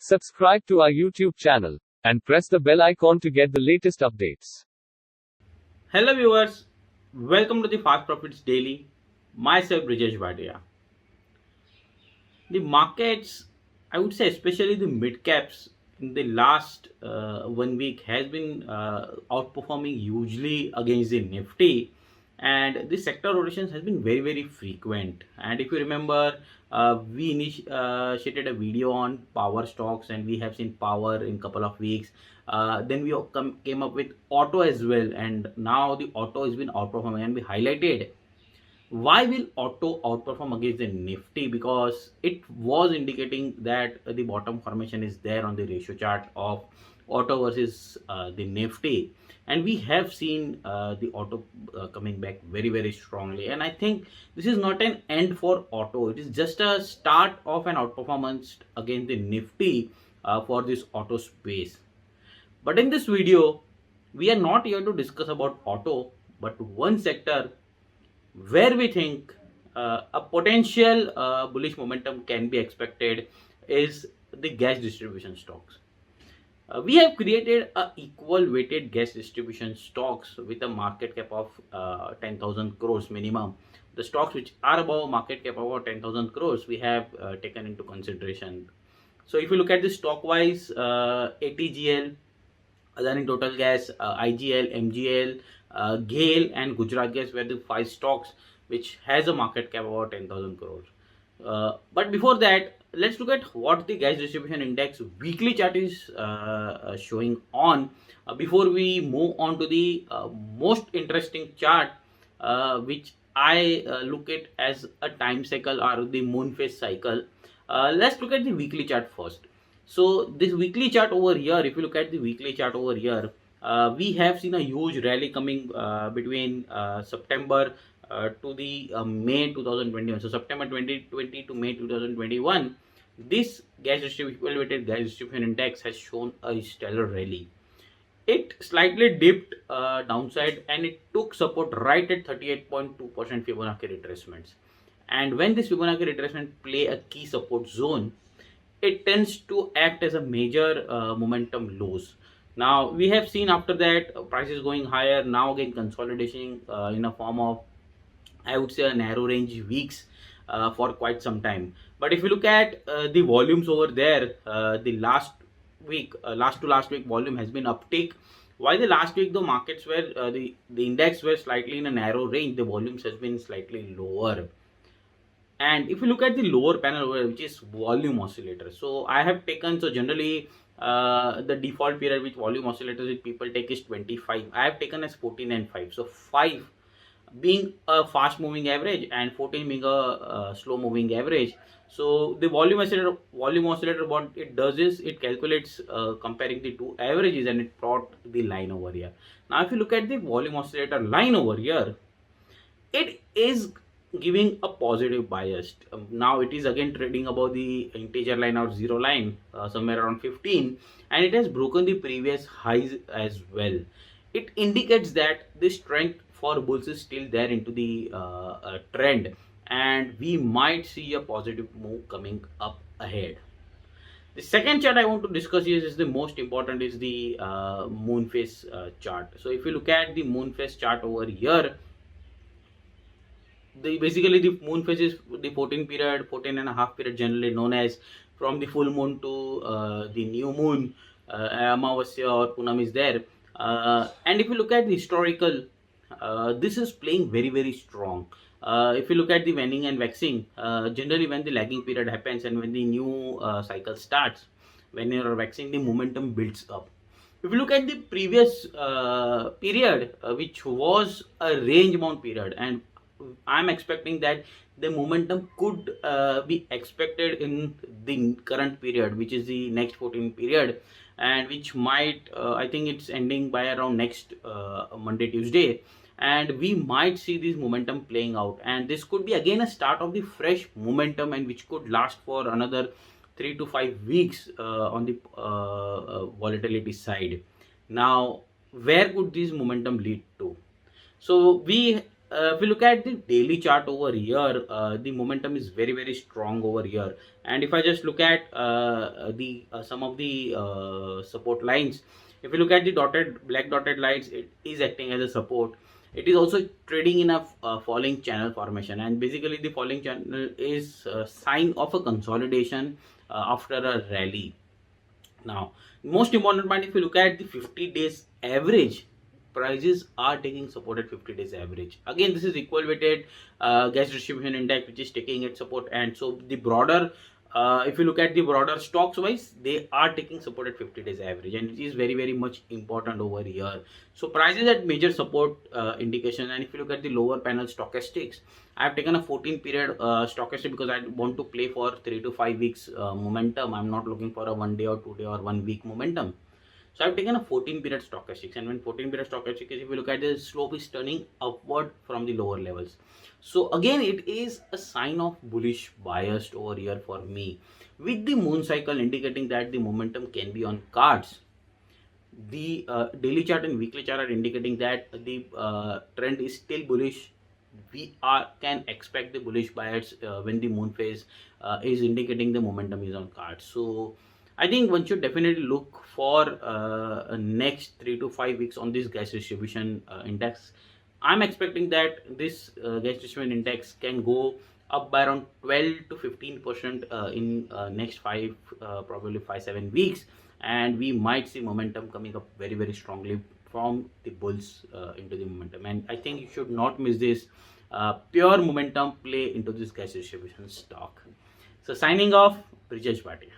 Subscribe to our YouTube channel and press the bell icon to get the latest updates. Hello viewers, welcome to the Fast Profits Daily. Myself Brijesh Bhatia. The markets, I would say especially the mid caps in the last 1 week has been outperforming hugely against the Nifty, and the sector rotations has been very frequent. And if you remember, we initiated a video on power stocks, and we have seen power in couple of weeks. Then we came up with auto as well, and now the auto has been outperforming, and we highlighted why will auto outperform against the Nifty, because it was indicating that the bottom formation is there on the ratio chart of auto versus the Nifty, and we have seen the auto coming back very strongly. And I think this is not an end for auto, it is just a start of an outperformance against the Nifty for this auto space. But in this video, we are not here to discuss about auto, but one sector where we think a potential bullish momentum can be expected is the gas distribution stocks. We have created a equal weighted gas distribution stocks with a market cap of 10,000 crores minimum. The stocks which are above market cap of 10,000 crores, we have taken into consideration. So if you look at the stock wise, ATGL, Adani Total Gas, IGL, MGL, GAIL and Gujarat Gas were the 5 stocks which has a market cap of about 10,000 crores. But before that, let's look at what the gas distribution index weekly chart is showing on before we move on to the most interesting chart, which I look at as a time cycle or the moon phase cycle. Let's look at the weekly chart first. So this weekly chart over here, if you look at the weekly chart over here, we have seen a huge rally coming between September to the May 2021. So September 2020 to May 2021, this gas distribution weighted gas distribution index has shown a stellar rally. It slightly dipped downside, and it took support right at 38.2% Fibonacci retracements. And when this Fibonacci retracement play a key support zone, it tends to act as a major momentum lows. Now we have seen after that prices going higher, now again consolidation in a form of, I would say, a narrow range weeks for quite some time. But if you look at the volumes over there, the last to last week volume has been uptick, while the last week the markets were the index were slightly in a narrow range, the volumes has been slightly lower. And if you look at the lower panel over, which is volume oscillator, so I have taken, so generally the default period which volume oscillators which people take is 25. I have taken as 14 and 5. So 5 being a fast moving average and 14 being a slow moving average. So the volume oscillator, what it does is it calculates comparing the two averages, and it plot the line over here. Now if you look at the volume oscillator line over here, it is giving a positive bias. Now it is again trading above the integer line or zero line somewhere around 15, and it has broken the previous highs as well. It indicates that the strength for bulls is still there into the trend, and we might see a positive move coming up ahead. The second chart I want to discuss is the most important, is the moon phase chart. So if you look at the moon phase chart over here, basically the moon phase is the 14 and a half period, generally known as from the full moon to the new moon, Amavasya or Punam is there. And if you look at the historical, this is playing very strong. If you look at the waning and waxing, generally when the lagging period happens and when the new cycle starts, when you are waxing, the momentum builds up. If you look at the previous period, which was a range bound period, and I'm expecting that the momentum could be expected in the current period, which is the next 14 period, and which might I think it's ending by around next Monday, Tuesday, and we might see this momentum playing out, and this could be again a start of the fresh momentum, and which could last for another 3 to 5 weeks on the volatility side. Now where could this momentum lead to? So we if you look at the daily chart over here, the momentum is very strong over here. And if I just look at the some of the support lines, if you look at the black dotted lines, it is acting as a support. It is also trading in a falling channel formation, and basically the falling channel is a sign of a consolidation after a rally. Now, most important point, if you look at the 50 days average, prices are taking support at 50 days average. Again, this is equal weighted gas distribution index, which is taking its support. And so the broader, if you look at the broader stocks wise, they are taking support at 50 days average, and it is very much important over here. So prices at major support indication. And if you look at the lower panel stochastics, I have taken a 14 period stochastic because I want to play for 3 to 5 weeks momentum. I'm not looking for a 1 day or 2 day or 1 week momentum. So I've taken a 14 period stochastics, and when 14 period stochastic is, if you look at the slope is turning upward from the lower levels. So again, it is a sign of bullish bias over here for me, with the moon cycle indicating that the momentum can be on cards. The daily chart and weekly chart are indicating that the trend is still bullish. We can expect the bullish bias when the moon phase is indicating the momentum is on cards. So I think one should definitely look for next 3 to 5 weeks on this gas distribution index. I'm expecting that this gas distribution index can go up by around 12 to 15% in next probably 5-7 weeks, and we might see momentum coming up very strongly from the bulls into the momentum. And I think you should not miss this pure momentum play into this gas distribution stock. So signing off, Brijesh Bhatia.